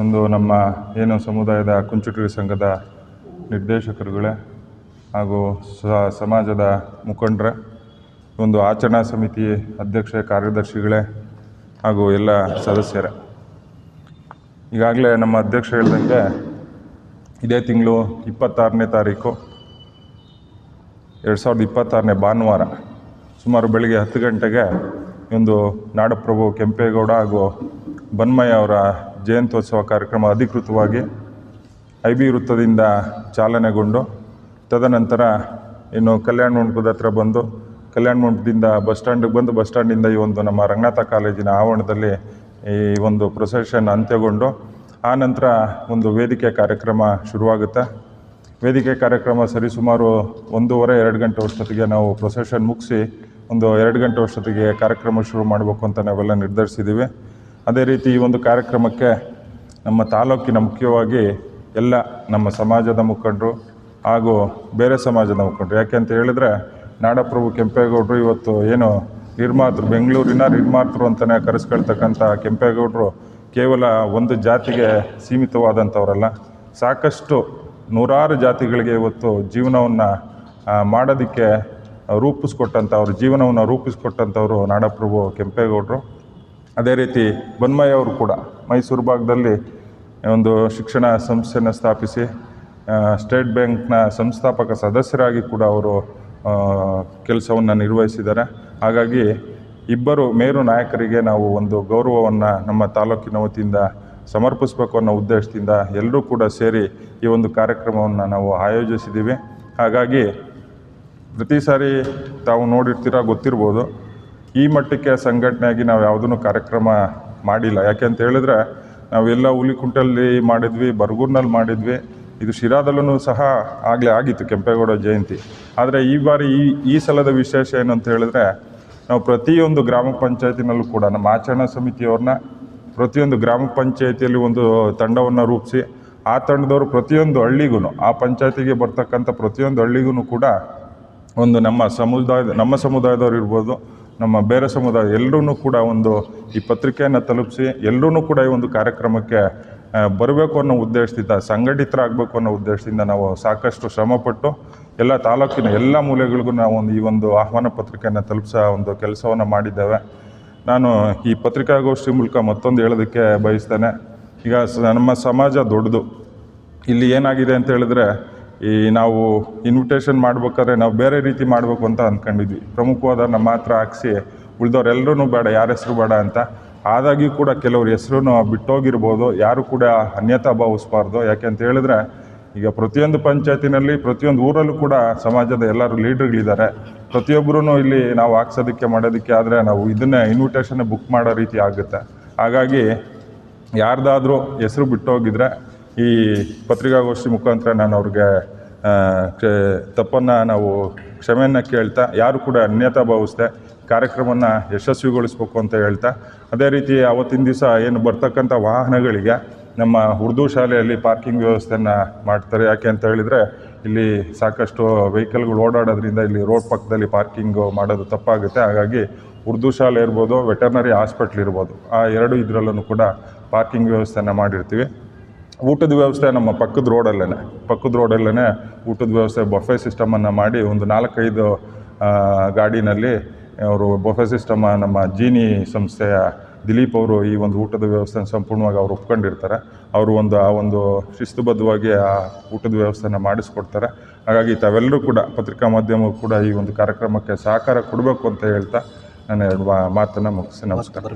ಒಂದು ನಮ್ಮ ಏನು ಸಮುದಾಯದ ಕುಂಚುಟುರಿ ಸಂಘದ ನಿರ್ದೇಶಕರುಗಳೇ ಹಾಗೂ ಸಮಾಜದ ಮುಖಂಡರೇ, ಒಂದು ಆಚರಣಾ ಸಮಿತಿ ಅಧ್ಯಕ್ಷ ಕಾರ್ಯದರ್ಶಿಗಳೇ ಹಾಗೂ ಎಲ್ಲ ಸದಸ್ಯರೇ, ಈಗಾಗಲೇ ನಮ್ಮ ಅಧ್ಯಕ್ಷ ಹೇಳ್ದಂಗೆ ಇದೇ ತಿಂಗಳು 26ನೇ ತಾರೀಕು 2026ನೇ ಭಾನುವಾರ ಸುಮಾರು ಬೆಳಗ್ಗೆ 10 ಗಂಟೆಗೆ ಒಂದು ನಾಡಪ್ರಭು ಕೆಂಪೇಗೌಡ ಹಾಗೂ ಬನ್ಮಯ್ಯ ಅವರ ಜಯಂತ್ಯೋತ್ಸವ ಕಾರ್ಯಕ್ರಮ ಅಧಿಕೃತವಾಗಿ IB ವೃತ್ತದಿಂದ ಚಾಲನೆಗೊಂಡು, ತದನಂತರ ಇನ್ನು ಕಲ್ಯಾಣ ಮಂಟಪದ ಹತ್ರ ಬಂದು, ಕಲ್ಯಾಣ ಮಂಟಪದಿಂದ ಬಸ್ ಸ್ಟ್ಯಾಂಡಿಗೆ ಬಂದು, ಬಸ್ ಸ್ಟ್ಯಾಂಡಿಂದ ಈ ಒಂದು ನಮ್ಮ ರಂಗನಾಥ ಕಾಲೇಜಿನ ಆವರಣದಲ್ಲಿ ಈ ಒಂದು ಪ್ರೊಸೆಷನ್ ಅಂತ್ಯಗೊಂಡು, ಆ ನಂತರ ಒಂದು ವೇದಿಕೆ ಕಾರ್ಯಕ್ರಮ ಶುರುವಾಗುತ್ತೆ. ವೇದಿಕೆ ಕಾರ್ಯಕ್ರಮ ಸರಿಸುಮಾರು 1:30-2 ಗಂಟೆ ಅಷ್ಟೊತ್ತಿಗೆ ನಾವು ಪ್ರೊಸೆಷನ್ ಮುಗಿಸಿ ಒಂದು 2 ಗಂಟೆ ಅಷ್ಟೊತ್ತಿಗೆ ಕಾರ್ಯಕ್ರಮ ಶುರು ಮಾಡಬೇಕು ಅಂತ ನಾವೆಲ್ಲ ನಿರ್ಧರಿಸಿದ್ದೀವಿ. ಅದೇ ರೀತಿ ಈ ಒಂದು ಕಾರ್ಯಕ್ರಮಕ್ಕೆ ನಮ್ಮ ತಾಲೂಕಿನ ಮುಖ್ಯವಾಗಿ ಎಲ್ಲ ನಮ್ಮ ಸಮಾಜದ ಮುಖಂಡರು ಹಾಗೂ ಬೇರೆ ಸಮಾಜದ ಮುಖಂಡರು, ಯಾಕೆ ಅಂತ ಹೇಳಿದ್ರೆ ನಾಡಪ್ರಭು ಕೆಂಪೇಗೌಡರು ಇವತ್ತು ಏನು ನಿರ್ಮಾತೃ, ಬೆಂಗಳೂರಿನ ನಿರ್ಮಾತೃ ಅಂತಲೇ ಕರೆಸ್ಕೊಳ್ತಕ್ಕಂಥ ಕೆಂಪೇಗೌಡರು ಕೇವಲ ಒಂದು ಜಾತಿಗೆ ಸೀಮಿತವಾದಂಥವರಲ್ಲ, ಸಾಕಷ್ಟು ನೂರಾರು ಜಾತಿಗಳಿಗೆ ಇವತ್ತು ಜೀವನವನ್ನು ಮಾಡೋದಕ್ಕೆ ರೂಪಿಸ್ಕೊಟ್ಟಂಥವ್ರು, ಜೀವನವನ್ನು ರೂಪಿಸ್ಕೊಟ್ಟಂಥವ್ರು ನಾಡಪ್ರಭು ಕೆಂಪೇಗೌಡರು. ಅದೇ ರೀತಿ ಬನ್ಮಯ್ಯ ಅವರು ಕೂಡ ಮೈಸೂರು ಭಾಗದಲ್ಲಿ ಒಂದು ಶಿಕ್ಷಣ ಸಂಸ್ಥೆಯನ್ನು ಸ್ಥಾಪಿಸಿ ಸ್ಟೇಟ್ ಬ್ಯಾಂಕ್ನ ಸಂಸ್ಥಾಪಕ ಸದಸ್ಯರಾಗಿ ಕೂಡ ಅವರು ಕೆಲಸವನ್ನು ನಿರ್ವಹಿಸಿದ್ದಾರೆ. ಹಾಗಾಗಿ ಇಬ್ಬರು ಮೇರು ನಾಯಕರಿಗೆ ನಾವು ಒಂದು ಗೌರವವನ್ನು ನಮ್ಮ ತಾಲೂಕಿನ ವತಿಯಿಂದ ಸಮರ್ಪಿಸಬೇಕು ಅನ್ನೋ ಉದ್ದೇಶದಿಂದ ಎಲ್ಲರೂ ಕೂಡ ಸೇರಿ ಈ ಒಂದು ಕಾರ್ಯಕ್ರಮವನ್ನು ನಾವು ಆಯೋಜಿಸಿದ್ದೀವಿ. ಹಾಗಾಗಿ ಪ್ರತಿ ಸಾರಿ ತಾವು ನೋಡಿರ್ತೀರ, ಗೊತ್ತಿರ್ಬೋದು, ಈ ಮಟ್ಟಕ್ಕೆ ಸಂಘಟನೆಯಾಗಿ ನಾವು ಯಾವುದೂ ಕಾರ್ಯಕ್ರಮ ಮಾಡಿಲ್ಲ. ಯಾಕೆ ಅಂತ ಹೇಳಿದ್ರೆ ನಾವೆಲ್ಲ ಹುಲಿಕುಂಟಲ್ಲಿ ಮಾಡಿದ್ವಿ, ಬರಗೂರಿನಲ್ಲಿ ಮಾಡಿದ್ವಿ, ಇದು ಶಿರಾದಲ್ಲೂ ಸಹ ಆಗಲೇ ಆಗಿತ್ತು ಕೆಂಪೇಗೌಡ ಜಯಂತಿ. ಆದರೆ ಈ ಬಾರಿ ಈ ಸಲದ ವಿಶೇಷ ಏನು ಅಂತ ಹೇಳಿದ್ರೆ, ನಾವು ಪ್ರತಿಯೊಂದು ಗ್ರಾಮ ಪಂಚಾಯತಿನಲ್ಲೂ ಕೂಡ ನಮ್ಮ ಆಚರಣಾ ಸಮಿತಿಯವ್ರನ್ನ ಪ್ರತಿಯೊಂದು ಗ್ರಾಮ ಪಂಚಾಯತಿಯಲ್ಲಿ ಒಂದು ತಂಡವನ್ನು ರೂಪಿಸಿ, ಆ ತಂಡದವರು ಪ್ರತಿಯೊಂದು ಹಳ್ಳಿಗೂ, ಆ ಪಂಚಾಯತಿಗೆ ಬರ್ತಕ್ಕಂಥ ಪ್ರತಿಯೊಂದು ಹಳ್ಳಿಗೂ ಕೂಡ ಒಂದು ನಮ್ಮ ಸಮುದಾಯದವ್ರು ಇರ್ಬೋದು, ನಮ್ಮ ಬೇರೆ ಸಮುದಾಯ ಎಲ್ಲರೂ ಕೂಡ ಒಂದು ಈ ಪತ್ರಿಕೆಯನ್ನು ತಲುಪಿಸಿ ಎಲ್ಲರೂ ಕೂಡ ಈ ಒಂದು ಕಾರ್ಯಕ್ರಮಕ್ಕೆ ಬರಬೇಕು ಅನ್ನೋ ಉದ್ದೇಶದಿಂದ, ಸಂಘಟಿತರಾಗಬೇಕು ಅನ್ನೋ ಉದ್ದೇಶದಿಂದ ನಾವು ಸಾಕಷ್ಟು ಶ್ರಮಪಟ್ಟು ಎಲ್ಲ ತಾಲೂಕಿನ ಎಲ್ಲ ಮೂಲೆಗಳಿಗೂ ನಾವು ಈ ಒಂದು ಆಹ್ವಾನ ಪತ್ರಿಕೆಯನ್ನು ತಲುಪಿಸೋ ಒಂದು ಕೆಲಸವನ್ನು ಮಾಡಿದ್ದೇವೆ. ನಾನು ಈ ಪತ್ರಿಕಾಗೋಷ್ಠಿ ಮೂಲಕ ಮತ್ತೊಂದು ಹೇಳೋದಕ್ಕೆ ಬಯಸ್ತೇನೆ. ಈಗ ನಮ್ಮ ಸಮಾಜ ದೊಡ್ಡದು. ಇಲ್ಲಿ ಏನಾಗಿದೆ ಅಂತ ಹೇಳಿದ್ರೆ, ಈ ನಾವು ಇನ್ವಿಟೇಷನ್ ಮಾಡ್ಬೇಕಾದ್ರೆ ನಾವು ಬೇರೆ ರೀತಿ ಮಾಡಬೇಕು ಅಂತ ಅಂದ್ಕೊಂಡಿದ್ವಿ. ಪ್ರಮುಖವಾದ ನಮ್ಮ ಮಾತ್ರ ಹಾಕಿಸಿ ಉಳಿದವ್ರೆಲ್ಲರೂ ಬೇಡ, ಯಾರ ಹೆಸರು ಬೇಡ ಅಂತ. ಆದಾಗ್ಯೂ ಕೂಡ ಕೆಲವ್ರ ಹೆಸರು ಬಿಟ್ಟೋಗಿರ್ಬೋದು, ಯಾರು ಕೂಡ ಅನ್ಯತಾ ಭಾವಿಸ್ಬಾರ್ದು. ಯಾಕೆ ಅಂತ ಹೇಳಿದ್ರೆ ಈಗ ಪ್ರತಿಯೊಂದು ಪಂಚಾಯತಿನಲ್ಲಿ, ಪ್ರತಿಯೊಂದು ಊರಲ್ಲೂ ಕೂಡ ಸಮಾಜದ ಎಲ್ಲರೂ ಲೀಡ್ರ್ಗಳಿದ್ದಾರೆ. ಪ್ರತಿಯೊಬ್ಬರೂ ಇಲ್ಲಿ ನಾವು ಹಾಕ್ಸೋದಕ್ಕೆ ಮಾಡೋದಕ್ಕೆ ಆದರೆ ನಾವು ಇದನ್ನೇ ಇನ್ವಿಟೇಷನ್ನೇ ಬುಕ್ ಮಾಡೋ ರೀತಿ ಆಗುತ್ತೆ. ಹಾಗಾಗಿ ಯಾರ್ದಾದ್ರೂ ಹೆಸರು ಬಿಟ್ಟೋಗಿದ್ರೆ ಈ ಪತ್ರಿಕಾಗೋಷ್ಠಿ ಮುಖಾಂತರ ನಾನು ಅವ್ರಿಗೆ ತಪ್ಪನ್ನು ನಾವು ಕ್ಷಮೆಯನ್ನು ಕೇಳ್ತಾ, ಯಾರು ಕೂಡ ಅನ್ಯತಾ ಭಾವಿಸ್ದೆ ಕಾರ್ಯಕ್ರಮವನ್ನು ಯಶಸ್ವಿಗೊಳಿಸ್ಬೇಕು ಅಂತ ಹೇಳ್ತಾ, ಅದೇ ರೀತಿ ಆವತ್ತಿನ ದಿವಸ ಏನು ಬರ್ತಕ್ಕಂಥ ವಾಹನಗಳಿಗೆ ನಮ್ಮ ಉರ್ದು ಶಾಲೆಯಲ್ಲಿ ಪಾರ್ಕಿಂಗ್ ವ್ಯವಸ್ಥೆಯನ್ನು ಮಾಡ್ತಾರೆ. ಯಾಕೆ ಅಂತ ಹೇಳಿದರೆ ಇಲ್ಲಿ ಸಾಕಷ್ಟು ವೆಹಿಕಲ್ಗಳು ಓಡಾಡೋದ್ರಿಂದ ಇಲ್ಲಿ ರೋಡ್ ಪಕ್ಕದಲ್ಲಿ ಪಾರ್ಕಿಂಗು ಮಾಡೋದು ತಪ್ಪಾಗುತ್ತೆ. ಹಾಗಾಗಿ ಉರ್ದು ಶಾಲೆ ಇರ್ಬೋದು, ವೆಟರ್ನರಿ ಹಾಸ್ಪಿಟ್ಲ್ ಇರ್ಬೋದು, ಆ ಎರಡು ಇದರಲ್ಲೂ ಕೂಡ ಪಾರ್ಕಿಂಗ್ ವ್ಯವಸ್ಥೆಯನ್ನು ಮಾಡಿರ್ತೀವಿ. ಊಟದ ವ್ಯವಸ್ಥೆ ನಮ್ಮ ಪಕ್ಕದ ರೋಡಲ್ಲೇ ಊಟದ ವ್ಯವಸ್ಥೆ ಬಫೆ ಸಿಸ್ಟಮನ್ನು ಮಾಡಿ ಒಂದು 4-5 ಗಾಡಿನಲ್ಲಿ ಅವರು ಬಫೆ ಸಿಸ್ಟಮ, ನಮ್ಮ ಜೀನಿ ಸಂಸ್ಥೆಯ ದಿಲೀಪ್ ಅವರು ಈ ಒಂದು ಊಟದ ವ್ಯವಸ್ಥೆನ ಸಂಪೂರ್ಣವಾಗಿ ಅವರು ಒಪ್ಕೊಂಡಿರ್ತಾರೆ. ಅವರು ಆ ಒಂದು ಶಿಸ್ತುಬದ್ಧವಾಗಿ ಆ ಊಟದ ವ್ಯವಸ್ಥೆನ ಮಾಡಿಸ್ಕೊಡ್ತಾರೆ. ಹಾಗಾಗಿ ತಾವೆಲ್ಲರೂ ಕೂಡ ಪತ್ರಿಕಾ ಮಾಧ್ಯಮವು ಕೂಡ ಈ ಒಂದು ಕಾರ್ಯಕ್ರಮಕ್ಕೆ ಸಹಕಾರ ಕೊಡಬೇಕು ಅಂತ ಹೇಳ್ತಾ ನಾನು 2 ಮಾತನ್ನು ಮುಗಿಸಿ ನಮಸ್ಕಾರ.